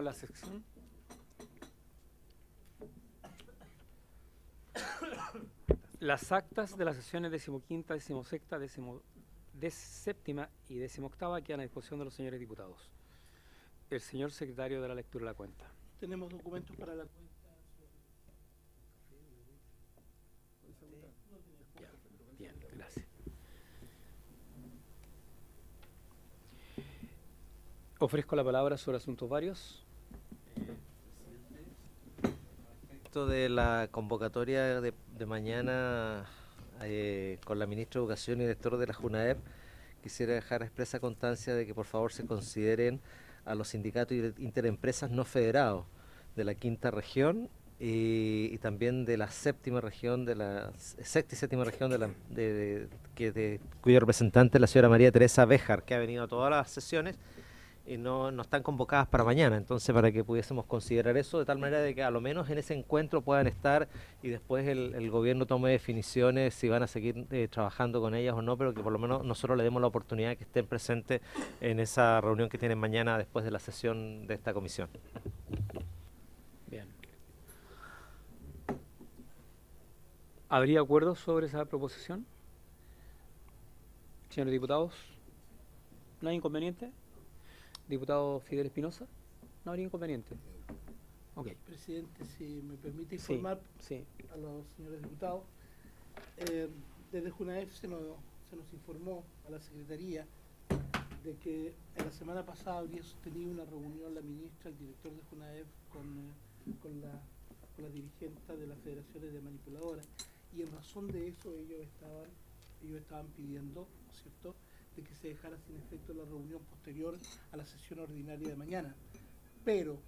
Continuamos la sección. Las actas de las sesiones 15ª, 16ª, 17ª y 18ª quedan a disposición de los señores diputados. El señor secretario de la lectura de la cuenta. Tenemos documentos para la cuenta. Bien, gracias. Ofrezco la palabra sobre asuntos varios. Respecto de la convocatoria de mañana con la ministra de Educación y director de la JUNAEP, quisiera dejar expresa constancia de que por favor se consideren a los sindicatos interempresas no federados de la quinta región y también de la séptima región, de la sexta y séptima región cuyo representante es la señora María Teresa Béjar, que ha venido a todas las sesiones y no están convocadas para mañana. Entonces, para que pudiésemos considerar eso, de tal manera de que a lo menos en ese encuentro puedan estar y después el gobierno tome definiciones si van a seguir trabajando con ellas o no, pero que por lo menos nosotros le demos la oportunidad de que estén presentes en esa reunión que tienen mañana después de la sesión de esta comisión. Bien. ¿Habría acuerdo sobre esa proposición? Señores diputados, ¿no hay inconveniente? Diputado Fidel Espinosa, ¿no habría inconveniente? Ok. Presidente, si me permite informar a los señores diputados, desde JUNAEF se nos informó a la Secretaría de que en la semana pasada habría sostenido una reunión la ministra, el director de JUNAEF, con la dirigente de las federaciones de manipuladoras, y en razón de eso ellos estaban pidiendo, ¿no es cierto?, de que se dejara sin efecto la reunión posterior a la sesión ordinaria de mañana. Pero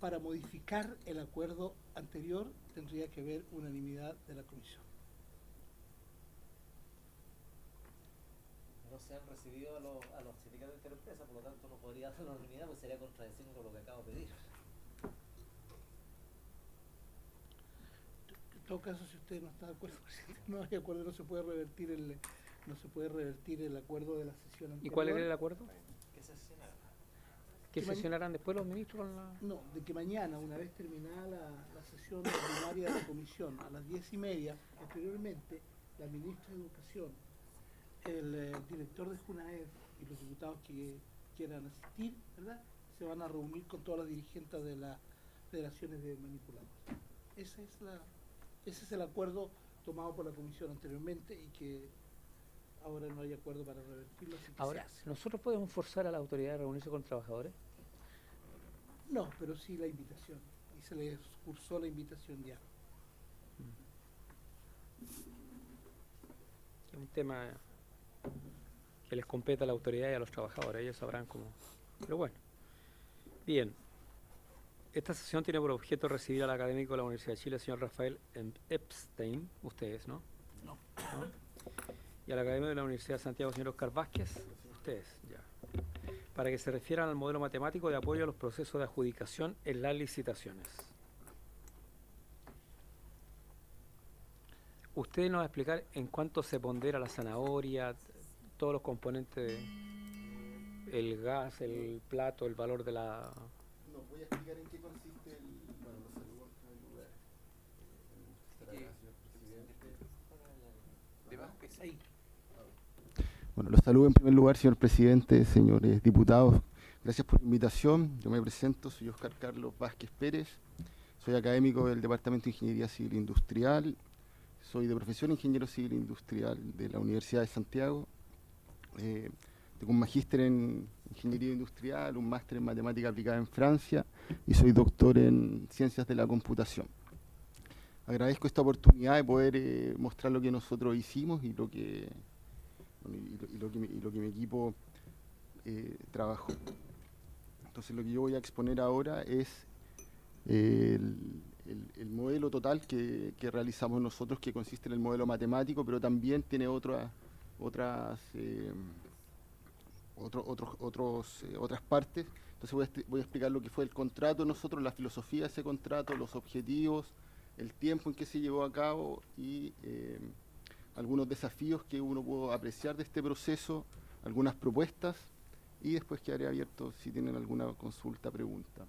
para modificar el acuerdo anterior tendría que haber unanimidad de la comisión. No se han recibido a los sindicatos de interempresas, por lo tanto no podría dar la unanimidad, pues sería contradeciendo lo que acabo de pedir. En todo caso, si usted no está de acuerdo, no hay acuerdo, no se puede revertir el acuerdo de la sesión anterior. ¿Y cuál era el acuerdo? ¿Qué sesionarán? ¿Qué sesionarán después los ministros con la...? No, de que mañana, una vez terminada la sesión ordinaria de la comisión, a las 10:30, posteriormente, la ministra de Educación, el director de JUNAEF y los diputados que quieran asistir, ¿verdad?, se van a reunir con todas las dirigentes de las federaciones de manipuladores. Ese es el acuerdo tomado por la comisión anteriormente y que ahora no hay acuerdo para revertirlo. Así que ahora, ¿nosotros podemos forzar a la autoridad a reunirse con trabajadores? No, pero sí la invitación. Y se les cursó la invitación ya. Es un tema que les compete a la autoridad y a los trabajadores. Ellos sabrán cómo. Pero bueno. Bien. Esta sesión tiene por objeto recibir al académico de la Universidad de Chile, señor Rafael Epstein. Ustedes, ¿no? No. Y al académico de la Universidad de Santiago, señor Oscar Vázquez. Ustedes, ya. Para que se refieran al modelo matemático de apoyo a los procesos de adjudicación en las licitaciones. Usted nos va a explicar en cuánto se pondera la zanahoria, todos los componentes, el gas, el plato, el valor de la... No, voy a explicar en qué consiste el... Bueno, los saludos en primer lugar. Ahí. Bueno, los saludo en primer lugar, señor presidente, señores diputados. Gracias por la invitación. Yo me presento, soy Oscar Carlos Vázquez Pérez. Soy académico del Departamento de Ingeniería Civil e Industrial. Soy de profesión ingeniero civil e industrial de la Universidad de Santiago. Tengo un magíster en Ingeniería Industrial, un máster en Matemática Aplicada en Francia y soy doctor en Ciencias de la Computación. Agradezco esta oportunidad de poder mostrar lo que nosotros hicimos y lo que mi equipo trabajó. Entonces lo que yo voy a exponer ahora es el modelo total que realizamos nosotros, que consiste en el modelo matemático, pero también tiene otras partes. Entonces voy a explicar lo que fue el contrato de nosotros, la filosofía de ese contrato, los objetivos, el tiempo en que se llevó a cabo y algunos desafíos que uno pudo apreciar de este proceso, algunas propuestas y después quedaré abierto si tienen alguna consulta, pregunta.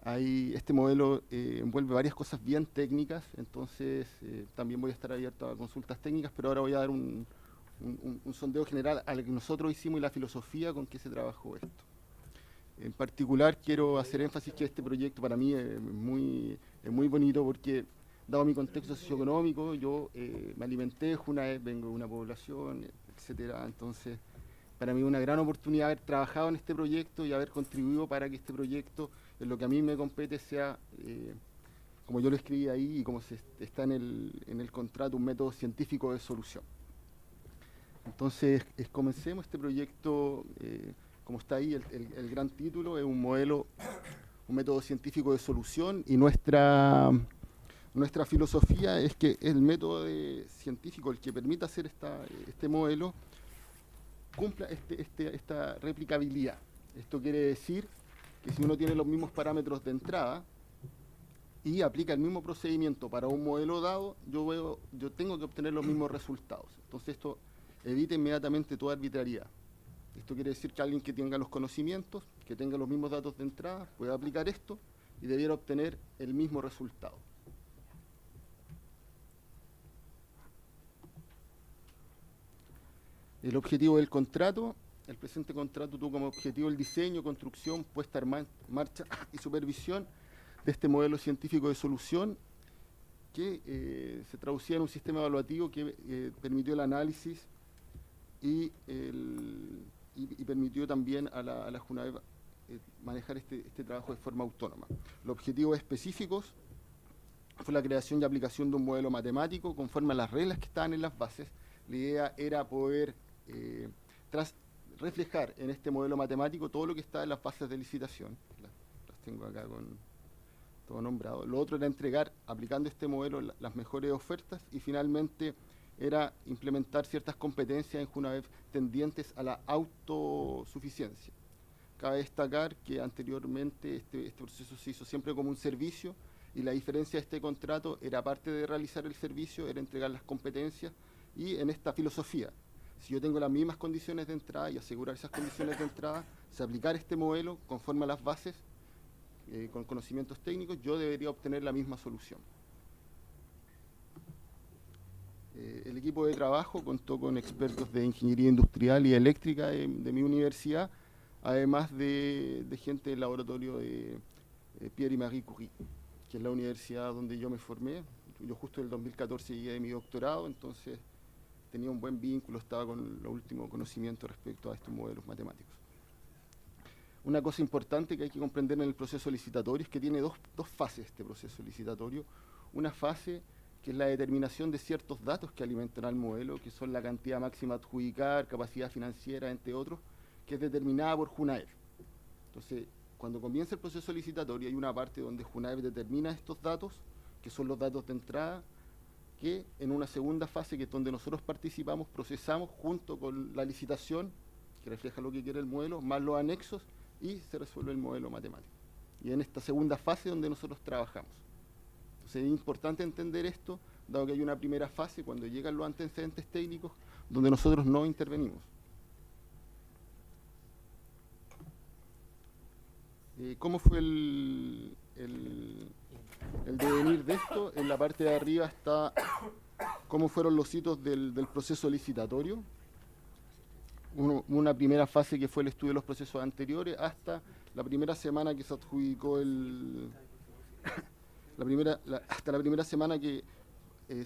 Este modelo envuelve varias cosas bien técnicas, entonces también voy a estar abierto a consultas técnicas, pero ahora voy a dar un sondeo general a lo que nosotros hicimos y la filosofía con que se trabajó esto. En particular quiero hacer énfasis que este proyecto para mí es muy bonito porque, dado mi contexto socioeconómico, yo me alimenté de Junaep, vengo de una población, etcétera, entonces para mí es una gran oportunidad haber trabajado en este proyecto y haber contribuido para que este proyecto, en lo que a mí me compete, sea, como yo lo escribí ahí y como está en el contrato, un método científico de solución. Entonces, comencemos este proyecto, como está ahí el gran título, es un método científico de solución, y nuestra filosofía es que el método científico, el que permita hacer este modelo, cumpla esta replicabilidad. Esto quiere decir que si uno tiene los mismos parámetros de entrada y aplica el mismo procedimiento para un modelo dado, yo tengo que obtener los mismos resultados. Entonces esto evita inmediatamente toda arbitrariedad. Esto quiere decir que alguien que tenga los conocimientos, que tenga los mismos datos de entrada, puede aplicar esto y debiera obtener el mismo resultado. El objetivo del contrato: el presente contrato tuvo como objetivo el diseño, construcción, puesta en marcha y supervisión de este modelo científico de solución, que se traducía en un sistema evaluativo que permitió el análisis y permitió también a la Junaep manejar este trabajo de forma autónoma. Los objetivos específicos fue la creación y aplicación de un modelo matemático conforme a las reglas que estaban en las bases. La idea era poder reflejar en este modelo matemático todo lo que está en las bases de licitación. Las tengo acá con todo nombrado. Lo otro era entregar, aplicando este modelo, las mejores ofertas, y finalmente era implementar ciertas competencias en Junaep tendientes a la autosuficiencia. Cabe destacar que anteriormente este proceso se hizo siempre como un servicio, y la diferencia de este contrato era, aparte de realizar el servicio, era entregar las competencias. Y en esta filosofía, si yo tengo las mismas condiciones de entrada y asegurar esas condiciones de entrada, si aplicar este modelo conforme a las bases, con conocimientos técnicos, yo debería obtener la misma solución. El equipo de trabajo contó con expertos de ingeniería industrial y eléctrica de mi universidad, además de gente del laboratorio de Pierre y Marie Curie, que es la universidad donde yo me formé. Yo justo en el 2014 llegué de mi doctorado, entonces tenía un buen vínculo, estaba con lo último conocimiento respecto a estos modelos matemáticos. Una cosa importante que hay que comprender en el proceso licitatorio es que tiene dos fases este proceso licitatorio. Una fase que es la determinación de ciertos datos que alimentan al modelo, que son la cantidad máxima a adjudicar, capacidad financiera, entre otros, que es determinada por Junaep. Entonces, cuando comienza el proceso licitatorio, hay una parte donde Junaep determina estos datos, que son los datos de entrada, que en una segunda fase, que es donde nosotros participamos, procesamos junto con la licitación, que refleja lo que quiere el modelo, más los anexos, y se resuelve el modelo matemático. Y en esta segunda fase donde nosotros trabajamos. Entonces es importante entender esto, dado que hay una primera fase, cuando llegan los antecedentes técnicos, donde nosotros no intervenimos. ¿Cómo fue el devenir de esto? En la parte de arriba está cómo fueron los hitos del proceso licitatorio. Una primera fase que fue el estudio de los procesos anteriores, hasta la primera semana que se adjudicó hasta la primera semana que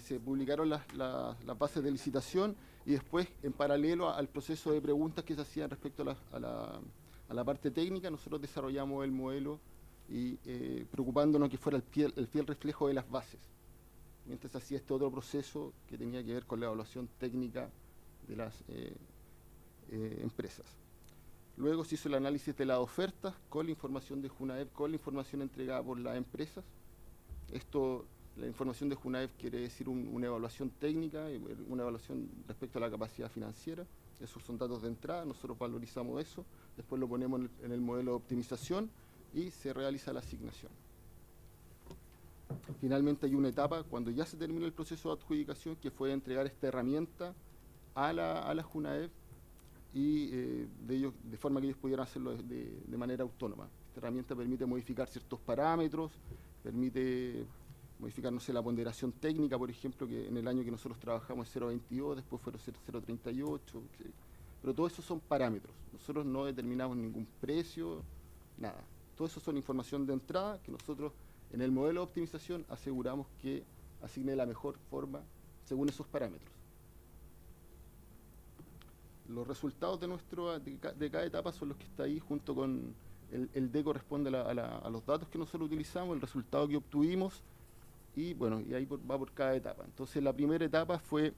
se publicaron las bases de licitación, y después, en paralelo al proceso de preguntas que se hacían respecto a la parte técnica, nosotros desarrollamos el modelo y preocupándonos que fuera el fiel reflejo de las bases. Mientras hacía este otro proceso que tenía que ver con la evaluación técnica de las empresas. Luego se hizo el análisis de las ofertas con la información de Junaep, con la información entregada por las empresas. La información de Junaep quiere decir una evaluación técnica, una evaluación respecto a la capacidad financiera. Esos son datos de entrada, nosotros valorizamos eso, después lo ponemos en el modelo de optimización y se realiza la asignación. Finalmente hay una etapa cuando ya se termina el proceso de adjudicación, que fue entregar esta herramienta a la Junaep y de forma que ellos pudieran hacerlo de manera autónoma. Esta herramienta permite modificar ciertos parámetros, permite modificar, no sé, la ponderación técnica, por ejemplo, que en el año que nosotros trabajamos es 0.22, después fueron 0.38, pero todo eso son parámetros. Nosotros no determinamos ningún precio, nada. Todo eso son información de entrada que nosotros en el modelo de optimización aseguramos que asigne la mejor forma según esos parámetros. Los resultados de cada etapa son los que está ahí junto con el D corresponde a los datos que nosotros utilizamos, el resultado que obtuvimos y bueno, y ahí va por cada etapa. Entonces la primera etapa fue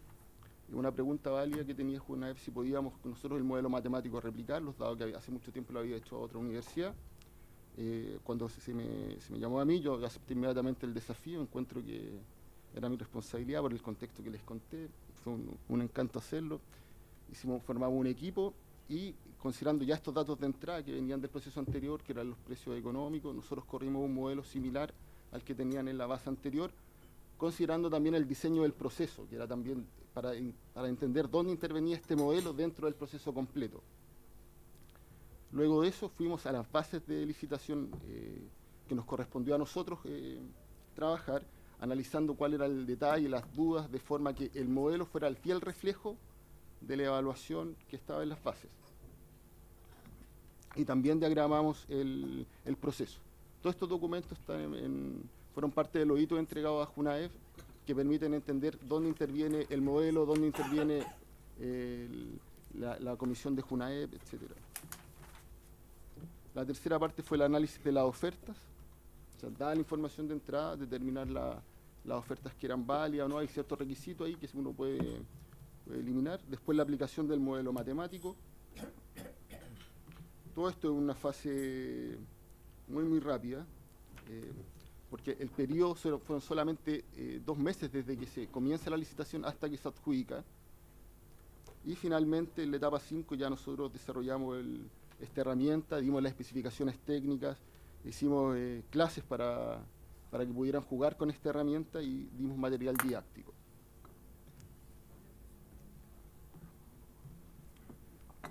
una pregunta válida que tenía Junaep si podíamos nosotros el modelo matemático replicarlos, dado que hace mucho tiempo lo había hecho a otra universidad. Cuando se me llamó a mí, yo acepté inmediatamente el desafío, encuentro que era mi responsabilidad por el contexto que les conté, fue un encanto hacerlo. Formamos un equipo y considerando ya estos datos de entrada que venían del proceso anterior, que eran los precios económicos, nosotros corrimos un modelo similar al que tenían en la base anterior, considerando también el diseño del proceso, que era también para entender dónde intervenía este modelo dentro del proceso completo. Luego de eso fuimos a las bases de licitación que nos correspondió a nosotros trabajar, analizando cuál era el detalle, las dudas, de forma que el modelo fuera el fiel reflejo de la evaluación que estaba en las bases. Y también diagramamos el proceso. Todos estos documentos fueron parte de los hitos entregados a Junaep que permiten entender dónde interviene el modelo, dónde interviene la comisión de Junaep, etc. La tercera parte fue el análisis de las ofertas. O sea, dada la información de entrada, determinar las ofertas que eran válidas o no. Hay ciertos requisitos ahí que uno puede eliminar. Después la aplicación del modelo matemático. Todo esto es una fase muy rápida, porque el periodo fueron solamente 2 meses desde que se comienza la licitación hasta que se adjudica. Y finalmente en la etapa 5 ya nosotros desarrollamos esta herramienta, dimos las especificaciones técnicas, hicimos clases para que pudieran jugar con esta herramienta y dimos material didáctico.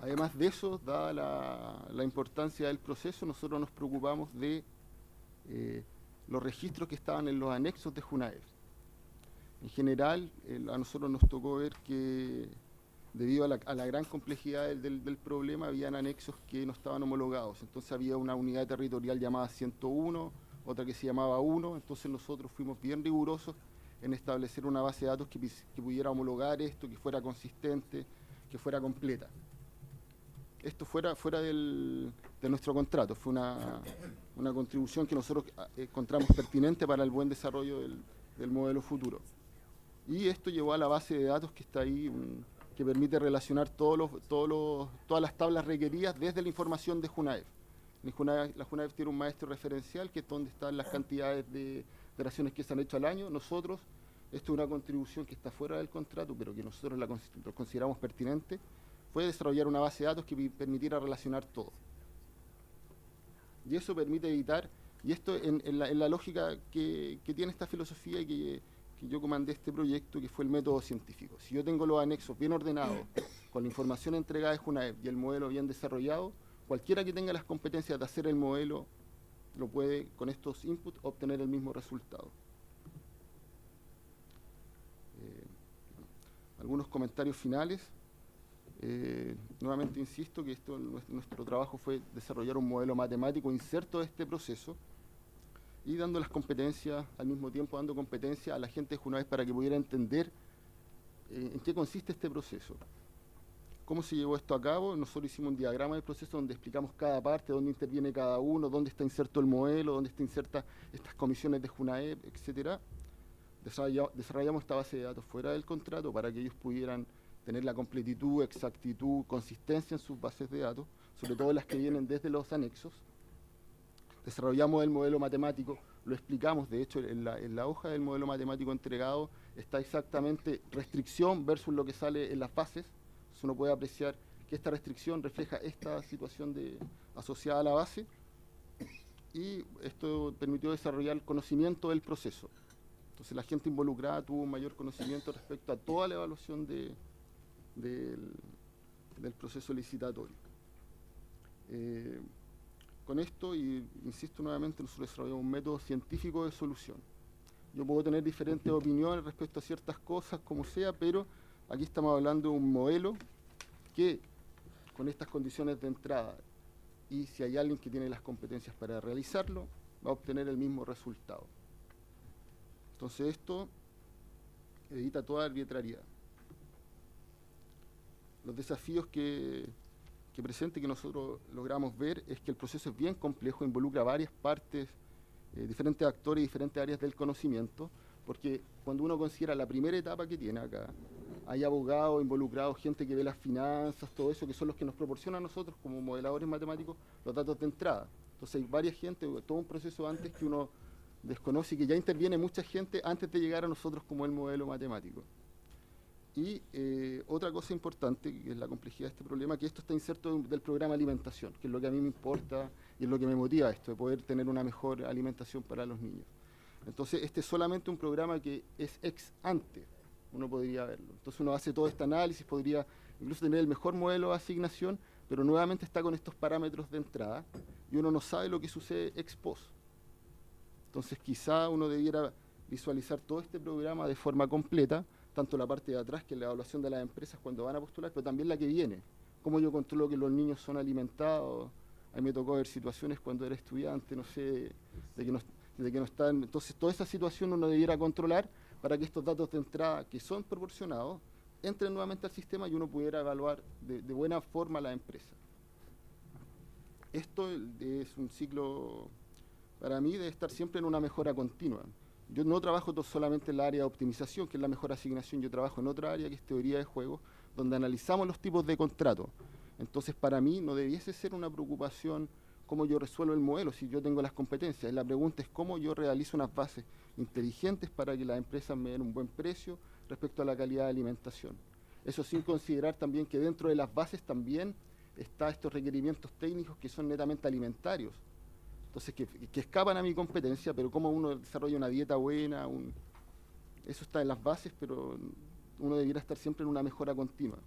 Además de eso, dada la importancia del proceso, nosotros nos preocupamos de los registros que estaban en los anexos de Junaep. En general, a nosotros nos tocó ver que debido a la gran complejidad del problema, habían anexos que no estaban homologados. Entonces había una unidad territorial llamada 101, otra que se llamaba 1, entonces nosotros fuimos bien rigurosos en establecer una base de datos que pudiera homologar esto, que fuera consistente, que fuera completa. Esto fuera de nuestro contrato, fue una contribución que nosotros encontramos pertinente para el buen desarrollo del modelo futuro. Y esto llevó a la base de datos que está ahí, que permite relacionar todas las tablas requeridas desde la información de Junaep. La Junaep tiene un maestro referencial, que es donde están las cantidades de operaciones que se han hecho al año. Nosotros, esto es una contribución que está fuera del contrato, pero que nosotros lo consideramos pertinente, fue desarrollar una base de datos que permitiera relacionar todo. Y eso permite evitar, y esto en la lógica que tiene esta filosofía y que yo comandé este proyecto, que fue el método científico. Si yo tengo los anexos bien ordenados, con la información entregada de Junaep y el modelo bien desarrollado, cualquiera que tenga las competencias de hacer el modelo lo puede, con estos inputs, obtener el mismo resultado. Algunos comentarios finales. Nuevamente insisto que nuestro trabajo fue desarrollar un modelo matemático inserto a este proceso y dando las competencias, al mismo tiempo dando competencia a la gente de Junaep para que pudiera entender en qué consiste este proceso. ¿Cómo se llevó esto a cabo? Nosotros hicimos un diagrama del proceso donde explicamos cada parte, dónde interviene cada uno, dónde está inserto el modelo, dónde está inserta estas comisiones de Junaep, etc. Desarrollamos esta base de datos fuera del contrato para que ellos pudieran tener la completitud, exactitud, consistencia en sus bases de datos, sobre todo las que vienen desde los anexos. Desarrollamos el modelo matemático, lo explicamos, de hecho en la hoja del modelo matemático entregado está exactamente restricción versus lo que sale en las bases. Entonces uno puede apreciar que esta restricción refleja esta situación asociada a la base, y esto permitió desarrollar el conocimiento del proceso. Entonces la gente involucrada tuvo un mayor conocimiento respecto a toda la evaluación del del proceso licitatorio. Con esto, y insisto nuevamente, nosotros desarrollamos un método científico de solución. Yo puedo tener diferentes opiniones respecto a ciertas cosas, como sea, pero aquí estamos hablando de un modelo que, con estas condiciones de entrada, y si hay alguien que tiene las competencias para realizarlo, va a obtener el mismo resultado. Entonces esto evita toda arbitrariedad. Los desafíos que presente, que nosotros logramos ver, es que el proceso es bien complejo, involucra varias partes, diferentes actores y diferentes áreas del conocimiento, porque cuando uno considera la primera etapa que tiene acá, hay abogados involucrados, gente que ve las finanzas, todo eso, que son los que nos proporcionan a nosotros como modeladores matemáticos los datos de entrada. Entonces hay varias gente, todo un proceso antes que uno desconoce y que ya interviene mucha gente antes de llegar a nosotros como el modelo matemático. Y otra cosa importante, que es la complejidad de este problema, que esto está inserto del programa de alimentación, que es lo que a mí me importa y es lo que me motiva esto, de poder tener una mejor alimentación para los niños. Entonces, este es solamente un programa que es ex ante, uno podría verlo. Entonces uno hace todo este análisis, podría incluso tener el mejor modelo de asignación, pero nuevamente está con estos parámetros de entrada y uno no sabe lo que sucede ex post. Entonces quizá uno debiera visualizar todo este programa de forma completa, tanto la parte de atrás, que es la evaluación de las empresas cuando van a postular, pero también la que viene. Cómo yo controlo que los niños son alimentados. A mí me tocó ver situaciones cuando era estudiante, no sé, de que no están. Entonces, toda esa situación uno debiera controlar para que estos datos de entrada, que son proporcionados, entren nuevamente al sistema y uno pudiera evaluar de buena forma la empresa. Esto es un ciclo, para mí, debe estar siempre en una mejora continua. Yo no trabajo solamente en la área de optimización, que es la mejor asignación, yo trabajo en otra área que es teoría de juegos, donde analizamos los tipos de contrato. Entonces, para mí no debiese ser una preocupación cómo yo resuelvo el modelo, si yo tengo las competencias. La pregunta es cómo yo realizo unas bases inteligentes para que las empresas me den un buen precio respecto a la calidad de alimentación. Eso sin considerar también que dentro de las bases también están estos requerimientos técnicos que son netamente alimentarios. Entonces, que escapan a mi competencia, pero cómo uno desarrolla una dieta buena, eso está en las bases, pero uno debiera estar siempre en una mejora continua.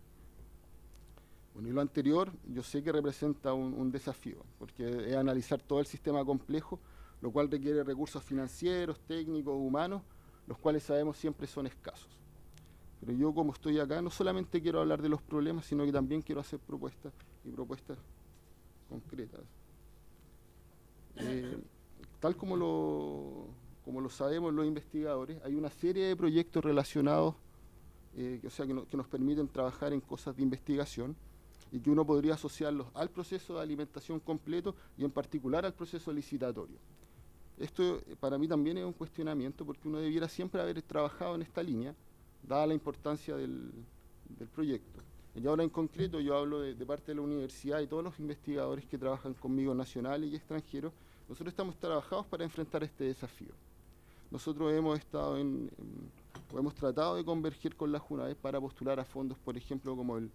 Bueno, y lo anterior, yo sé que representa un desafío, porque es analizar todo el sistema complejo, lo cual requiere recursos financieros, técnicos, humanos, los cuales sabemos siempre son escasos. Pero yo, como estoy acá, no solamente quiero hablar de los problemas, sino que también quiero hacer propuestas concretas. Tal como lo sabemos los investigadores, hay una serie de proyectos relacionados que nos permiten trabajar en cosas de investigación y que uno podría asociarlos al proceso de alimentación completo y en particular al proceso licitatorio. Esto para mí también es un cuestionamiento porque uno debiera siempre haber trabajado en esta línea, dada la importancia del proyecto. Y ahora en concreto yo hablo de parte de la universidad y todos los investigadores que trabajan conmigo, nacionales y extranjeros. Nosotros estamos trabajados para enfrentar este desafío. Nosotros hemos tratado de converger con la JUNAEP para postular a fondos, por ejemplo, como el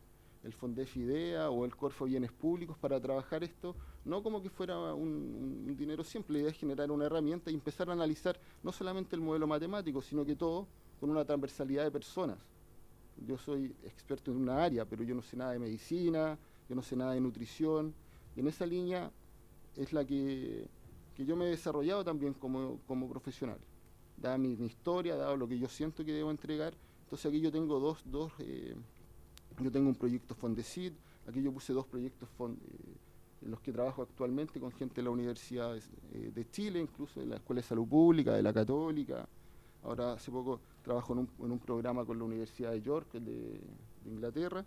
Fondef IDEA o el Corfo Bienes Públicos para trabajar esto, no como que fuera un dinero simple. La idea es generar una herramienta y empezar a analizar no solamente el modelo matemático, sino que todo con una transversalidad de personas. Yo soy experto en una área, pero yo no sé nada de medicina, yo no sé nada de nutrición, y en esa línea es la que yo me he desarrollado también como profesional. Dada mi historia, dado lo que yo siento que debo entregar, entonces aquí yo tengo yo tengo un proyecto Fondesit, aquí yo puse 2 proyectos en los que trabajo actualmente con gente de la Universidad de Chile, incluso de la Escuela de Salud Pública, de la Católica. Ahora hace poco trabajo en un programa con la Universidad de York, de Inglaterra.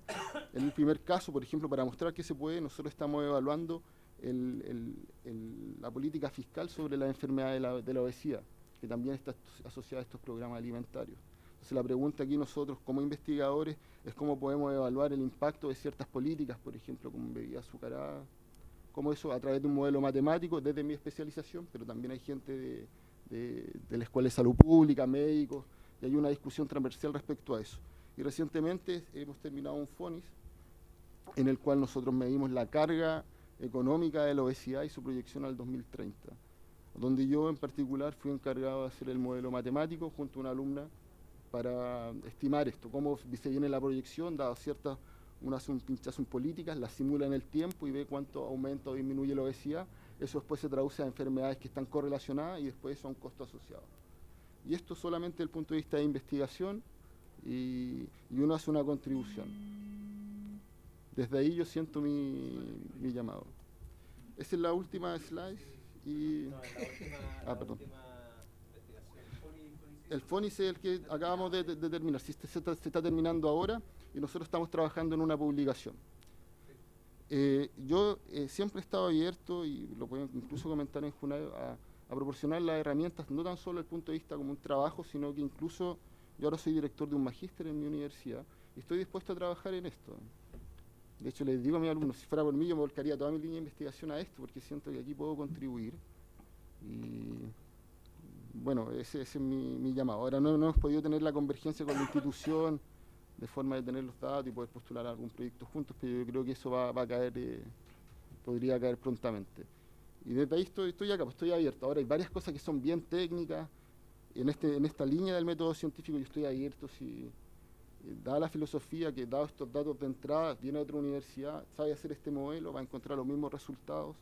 En el primer caso, por ejemplo, para mostrar que se puede, nosotros estamos evaluando la política fiscal sobre la enfermedad de la obesidad, que también está asociada a estos programas alimentarios. Entonces la pregunta aquí nosotros como investigadores es cómo podemos evaluar el impacto de ciertas políticas, por ejemplo, como bebidas azucaradas, cómo eso a través de un modelo matemático, desde mi especialización, pero también hay gente de la Escuela de Salud Pública, médicos, y hay una discusión transversal respecto a eso. Y recientemente hemos terminado un FONIS en el cual nosotros medimos la carga económica de la obesidad y su proyección al 2030, donde yo en particular fui encargado de hacer el modelo matemático junto a una alumna para estimar esto, cómo se viene la proyección, dado ciertos uno hace un pinchazo en políticas, las simula en el tiempo y ve cuánto aumenta o disminuye la obesidad. Eso después se traduce a enfermedades que están correlacionadas y después eso a un costo asociado. Y esto solamente desde el punto de vista de investigación y uno hace una contribución. Desde ahí yo siento mi llamado. Esa es la última slide. Y no, perdón. El FONIS es el que acabamos de terminar. Se está terminando ahora y nosotros estamos trabajando en una publicación. Yo siempre he estado abierto, y lo puedo incluso comentar en Junae, a proporcionar las herramientas, no tan solo desde el punto de vista como un trabajo, sino que incluso yo ahora soy director de un magíster en mi universidad y estoy dispuesto a trabajar en esto. De hecho, les digo a mis alumnos, si fuera por mí, yo me volcaría toda mi línea de investigación a esto, porque siento que aquí puedo contribuir. Y bueno, ese es mi llamado. Ahora no hemos podido tener la convergencia con la institución, de forma de tener los datos y poder postular algún proyecto juntos, pero yo creo que eso va a caer, podría caer prontamente. Y desde ahí estoy acá, pues estoy abierto. Ahora hay varias cosas que son bien técnicas. En esta línea del método científico yo estoy abierto, si dada la filosofía que dado estos datos de entrada, viene a otra universidad, sabe hacer este modelo, va a encontrar los mismos resultados.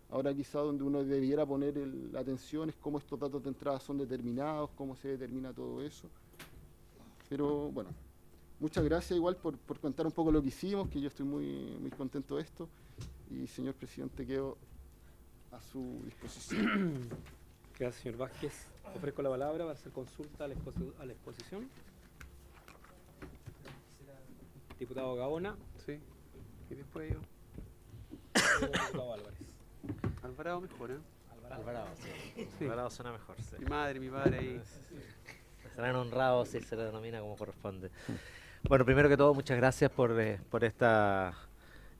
Ahora quizá donde uno debiera poner la atención es cómo estos datos de entrada son determinados, cómo se determina todo eso. Pero bueno, muchas gracias igual por contar un poco lo que hicimos, que yo estoy muy contento de esto. Y señor presidente, quedo a su disposición. Gracias, señor Vázquez. Ofrezco la palabra para hacer consulta a la exposición. Diputado Gaona. Sí. Y después yo. Diputado Álvarez. Alvarado mejor, ¿eh? Alvarado, sí. Sí. Alvarado suena mejor, sí. Mi padre ahí. Serán honrados si se le denomina como corresponde. Bueno, primero que todo, muchas gracias por esta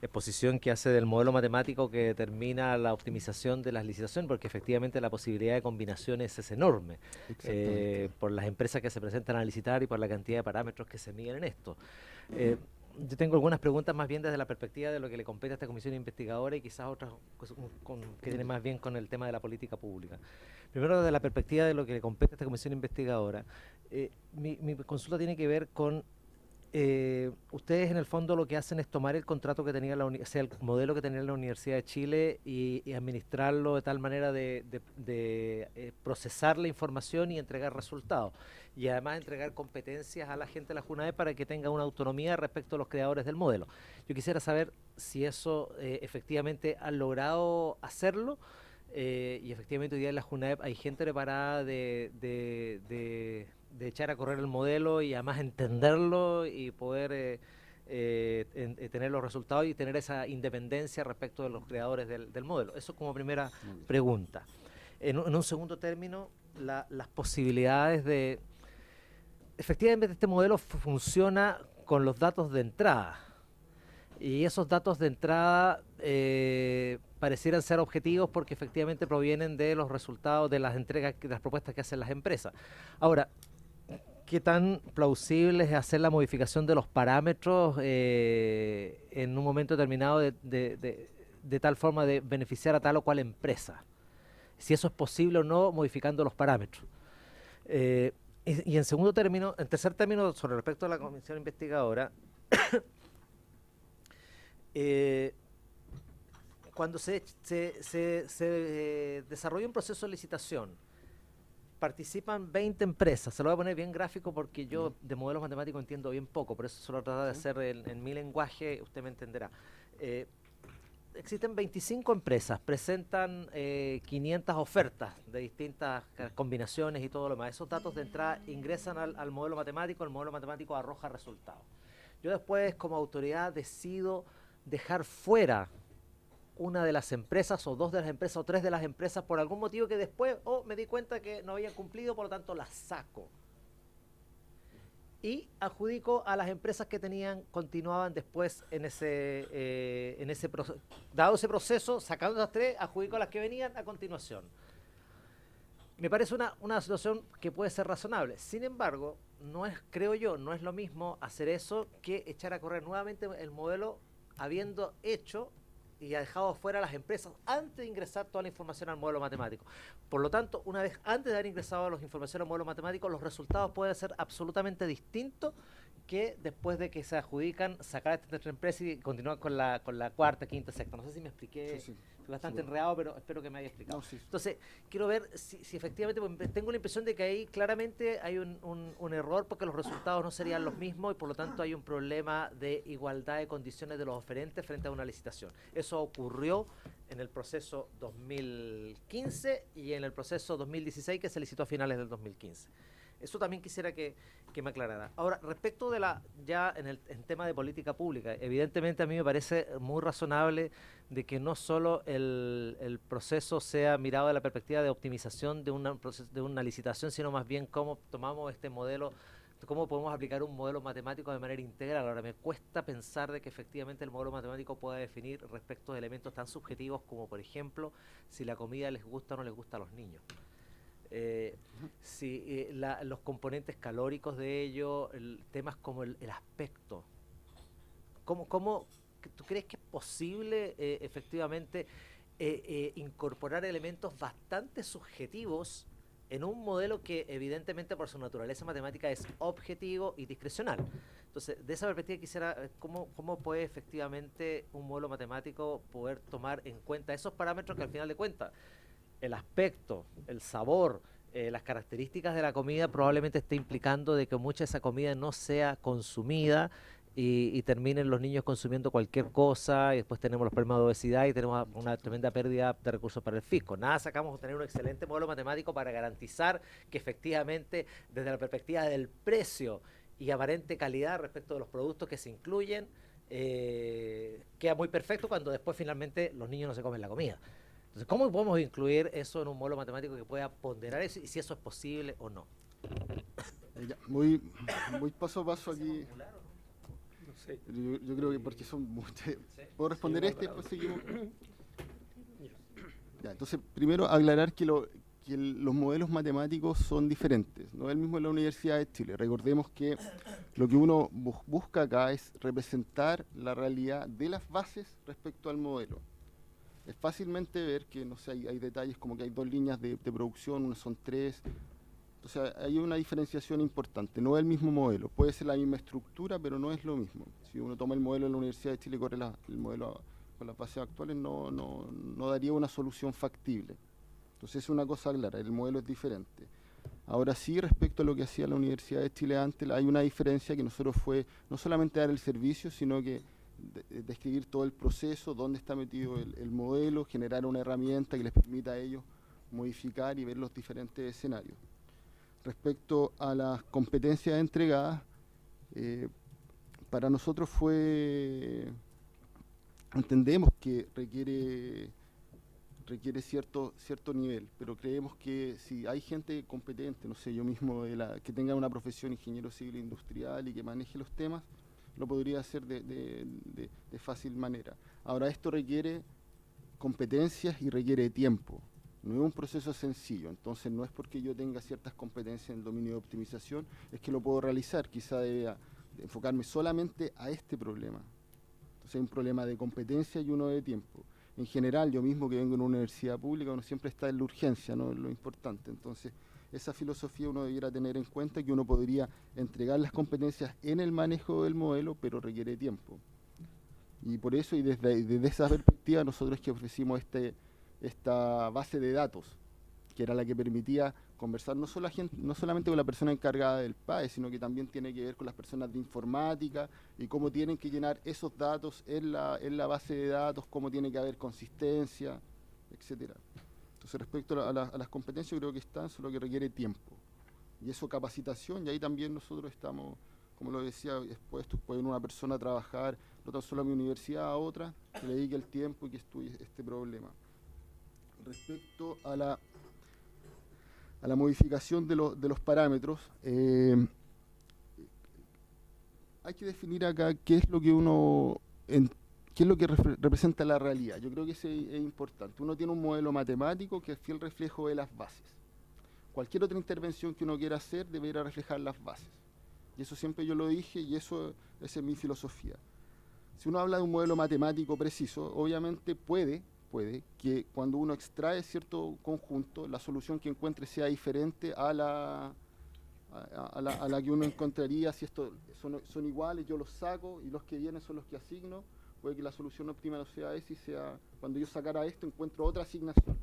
exposición que hace del modelo matemático que determina la optimización de las licitaciones, porque efectivamente la posibilidad de combinaciones es enorme por las empresas que se presentan a licitar y por la cantidad de parámetros que se miden en esto. Yo tengo algunas preguntas más bien desde la perspectiva de lo que le compete a esta comisión investigadora y quizás otras que tienen más bien con el tema de la política pública. Primero, desde la perspectiva de lo que le compete a esta comisión investigadora, mi consulta tiene que ver con ustedes en el fondo lo que hacen es tomar el contrato que tenía el modelo que tenía la Universidad de Chile y administrarlo de tal manera de procesar la información y entregar resultados. Y además entregar competencias a la gente de la Junae para que tenga una autonomía respecto a los creadores del modelo. Yo quisiera saber si eso efectivamente han logrado hacerlo y efectivamente hoy día en la Junae hay gente preparada de echar a correr el modelo y además entenderlo y poder tener los resultados y tener esa independencia respecto de los creadores del modelo. Eso como primera pregunta. En un segundo término, las posibilidades de... Efectivamente, este modelo funciona con los datos de entrada. Y esos datos de entrada parecieran ser objetivos porque efectivamente provienen de los resultados de las entregas, de las propuestas que hacen las empresas. Ahora, ¿qué tan plausible es hacer la modificación de los parámetros en un momento determinado de tal forma de beneficiar a tal o cual empresa? Si eso es posible o no, modificando los parámetros. Y en segundo término, en tercer término, sobre respecto a la comisión investigadora, cuando se desarrolla un proceso de licitación, participan 20 empresas. Se lo voy a poner bien gráfico porque yo de modelos matemáticos entiendo bien poco, por eso se lo voy a tratar de hacer en mi lenguaje, usted me entenderá. Existen 25 empresas, presentan 500 ofertas de distintas combinaciones y todo lo demás. Esos datos de entrada ingresan al modelo matemático, el modelo matemático arroja resultados. Yo después, como autoridad, decido dejar fuera una de las empresas, o dos de las empresas, o tres de las empresas, por algún motivo que después me di cuenta que no habían cumplido, por lo tanto las saco. Y adjudico a las empresas que continuaban después en ese proceso. Dado ese proceso, sacando las tres, adjudico a las que venían a continuación. Me parece una situación que puede ser razonable. Sin embargo, creo yo, no es lo mismo hacer eso que echar a correr nuevamente el modelo habiendo hecho y ha dejado fuera a las empresas antes de ingresar toda la información al modelo matemático. Por lo tanto, una vez antes de haber ingresado la información al modelo matemático, los resultados pueden ser absolutamente distintos qué después de que se adjudican sacar esta tercera empresa y continuar con la cuarta, quinta, sexta? No sé si me expliqué, Sí, sí. fui bastante enredado, pero espero que me haya explicado. No, sí. Entonces, quiero ver si efectivamente, pues, tengo la impresión de que ahí claramente hay un error porque los resultados no serían los mismos y por lo tanto hay un problema de igualdad de condiciones de los oferentes frente a una licitación. Eso ocurrió en el proceso 2015 y en el proceso 2016 que se licitó a finales del 2015. Eso también quisiera que me aclarara. Ahora, respecto de ya en tema de política pública, evidentemente a mí me parece muy razonable de que no solo el proceso sea mirado de la perspectiva de optimización de una licitación, sino más bien cómo tomamos este modelo, cómo podemos aplicar un modelo matemático de manera integral. Ahora, me cuesta pensar de que efectivamente el modelo matemático pueda definir respecto de elementos tan subjetivos como, por ejemplo, si la comida les gusta o no les gusta a los niños. Los componentes calóricos de ello, temas como el aspecto. ¿Cómo tú crees que es posible efectivamente incorporar elementos bastante subjetivos en un modelo que evidentemente por su naturaleza matemática es objetivo y discrecional? Entonces, de esa perspectiva quisiera cómo puede efectivamente un modelo matemático poder tomar en cuenta esos parámetros que al final de cuentas el aspecto, el sabor, las características de la comida probablemente esté implicando de que mucha de esa comida no sea consumida y terminen los niños consumiendo cualquier cosa y después tenemos los problemas de obesidad y tenemos una tremenda pérdida de recursos para el fisco. Nada sacamos de tener un excelente modelo matemático para garantizar que efectivamente desde la perspectiva del precio y aparente calidad respecto de los productos que se incluyen, queda muy perfecto cuando después finalmente los niños no se comen la comida. Entonces, ¿cómo podemos incluir eso en un modelo matemático que pueda ponderar eso y si eso es posible o no? Muy paso a paso aquí. No sé. Yo creo que porque son muchas. ¿Puedo responder después seguimos? Ya, entonces, primero aclarar que los modelos matemáticos son diferentes. No es el mismo en la Universidad de Chile. Recordemos que lo que uno busca acá es representar la realidad de las bases respecto al modelo. Es fácilmente ver que, no sé, hay detalles como que hay 2 líneas de producción, unas son 3. Entonces hay una diferenciación importante. No es el mismo modelo. Puede ser la misma estructura, pero no es lo mismo. Si uno toma el modelo de la Universidad de Chile y corre el modelo con las bases actuales, no daría una solución factible. Entonces es una cosa clara, el modelo es diferente. Ahora sí, respecto a lo que hacía la Universidad de Chile antes, hay una diferencia que nosotros fue no solamente dar el servicio, sino que describir todo el proceso, dónde está metido el modelo, generar una herramienta que les permita a ellos modificar y ver los diferentes escenarios. Respecto a las competencias entregadas, para nosotros entendemos que requiere cierto nivel, pero creemos que si hay gente competente, no sé, yo mismo que tenga una profesión ingeniero civil industrial y que maneje los temas, lo podría hacer de fácil manera. Ahora, esto requiere competencias y requiere tiempo. No es un proceso sencillo, entonces no es porque yo tenga ciertas competencias en el dominio de optimización, es que lo puedo realizar. Quizá deba enfocarme solamente a este problema. Entonces hay un problema de competencia y uno de tiempo. En general, yo mismo que vengo de una universidad pública, uno siempre está en la urgencia, no es lo importante. Entonces, esa filosofía uno debiera tener en cuenta que uno podría entregar las competencias en el manejo del modelo, pero requiere tiempo. Y por eso, y desde esa perspectiva, nosotros que ofrecimos esta base de datos, que era la que permitía conversar no solamente con la persona encargada del PAE, sino que también tiene que ver con las personas de informática y cómo tienen que llenar esos datos en la base de datos, cómo tiene que haber consistencia, etcétera. Entonces, respecto a las competencias, creo que están, solo que requiere tiempo. Y eso, capacitación, y ahí también nosotros estamos, como lo decía, expuestos, puede una persona trabajar, no tan solo a mi universidad, a otra, que le dedique el tiempo y que estudie este problema. Respecto a la modificación de los parámetros, hay que definir acá qué es lo que representa la realidad. Yo creo que eso es importante. Uno tiene un modelo matemático que es fiel reflejo de las bases. Cualquier otra intervención que uno quiera hacer debería reflejar las bases. Y eso siempre yo lo dije y esa es mi filosofía. Si uno habla de un modelo matemático preciso, obviamente puede que cuando uno extrae cierto conjunto, la solución que encuentre sea diferente a a la que uno encontraría si estos son iguales, yo los saco y los que vienen son los que asigno. Puede que la solución óptima no sea esa y sea, cuando yo sacara esto encuentro otra asignación.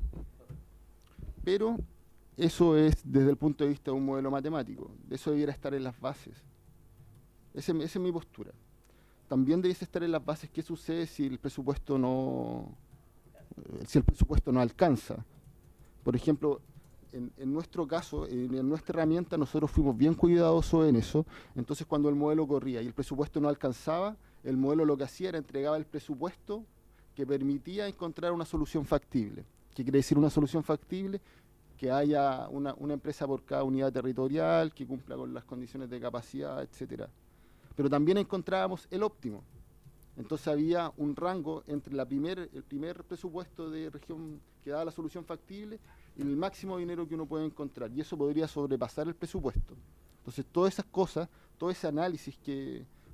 Pero eso es desde el punto de vista de un modelo matemático. Eso debiera estar en las bases. Esa es mi postura. También debiese estar en las bases qué sucede si el presupuesto no alcanza. Por ejemplo, en nuestro caso, en nuestra herramienta, nosotros fuimos bien cuidadosos en eso. Entonces, cuando el modelo corría y el presupuesto no alcanzaba, el modelo lo que hacía era entregaba el presupuesto que permitía encontrar una solución factible. ¿Qué quiere decir una solución factible? Que haya una empresa por cada unidad territorial, que cumpla con las condiciones de capacidad, etcétera. Pero también encontrábamos el óptimo. Entonces había un rango entre el primer presupuesto de región que daba la solución factible y el máximo de dinero que uno puede encontrar. Y eso podría sobrepasar el presupuesto. Entonces todas esas cosas, todo ese análisis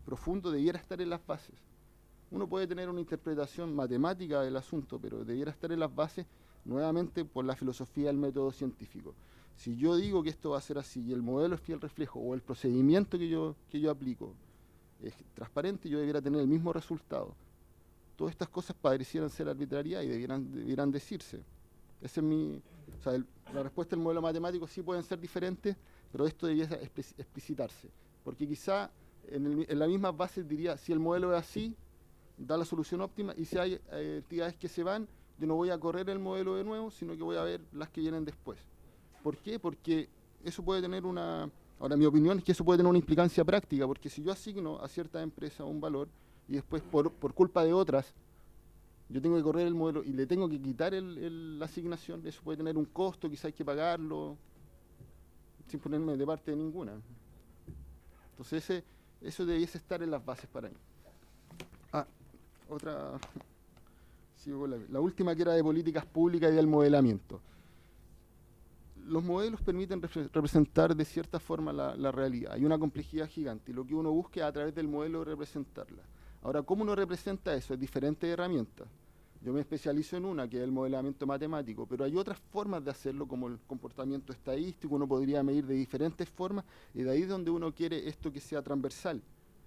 profundo debiera estar en las bases. Uno puede tener una interpretación matemática del asunto, pero debiera estar en las bases nuevamente por la filosofía del método científico. Si yo digo que esto va a ser así y el modelo es fiel reflejo o el procedimiento que yo aplico es transparente, yo debiera tener el mismo resultado. Todas estas cosas parecieran ser arbitrariedad y debieran decirse. Ese es la respuesta del modelo matemático sí pueden ser diferentes, pero esto debiera explicitarse. Porque quizá en la misma base diría, si el modelo es así, da la solución óptima, y si hay entidades que se van, yo no voy a correr el modelo de nuevo, sino que voy a ver las que vienen después. ¿Por qué? Porque eso puede tener Ahora, mi opinión es que eso puede tener una implicancia práctica, porque si yo asigno a cierta empresa un valor y después por culpa de otras, yo tengo que correr el modelo y le tengo que quitar la asignación, eso puede tener un costo, quizá hay que pagarlo, sin ponerme de parte de ninguna. Entonces eso debiese estar en las bases para mí. Otra... La última, que era de políticas públicas y del modelamiento. Los modelos permiten representar de cierta forma la realidad. Hay una complejidad gigante y lo que uno busca es a través del modelo representarla. Ahora, ¿cómo uno representa eso? Es diferentes herramientas. Yo me especializo en una, que es el modelamiento matemático, pero hay otras formas de hacerlo, como el comportamiento estadístico. Uno podría medir de diferentes formas y de ahí es donde uno quiere esto que sea transversal.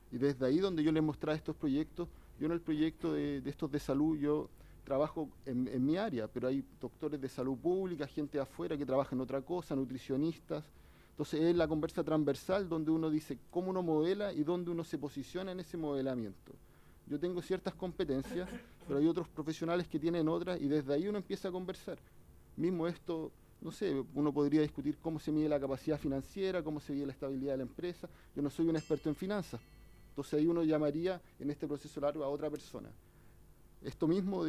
Y desde ahí donde yo les mostraba estos proyectos, yo en el proyecto de estos de salud, yo trabajo en mi área, pero hay doctores de salud pública, gente de afuera que trabaja en otra cosa, nutricionistas. Entonces es la conversa transversal donde uno dice cómo uno modela y dónde uno se posiciona en ese modelamiento. Yo tengo ciertas competencias, pero hay otros profesionales que tienen otras y desde ahí uno empieza a conversar. Mismo esto, no sé, uno podría discutir cómo se mide la capacidad financiera, cómo se mide la estabilidad de la empresa. Yo no soy un experto en finanzas, entonces ahí uno llamaría en este proceso largo a otra persona. Esto mismo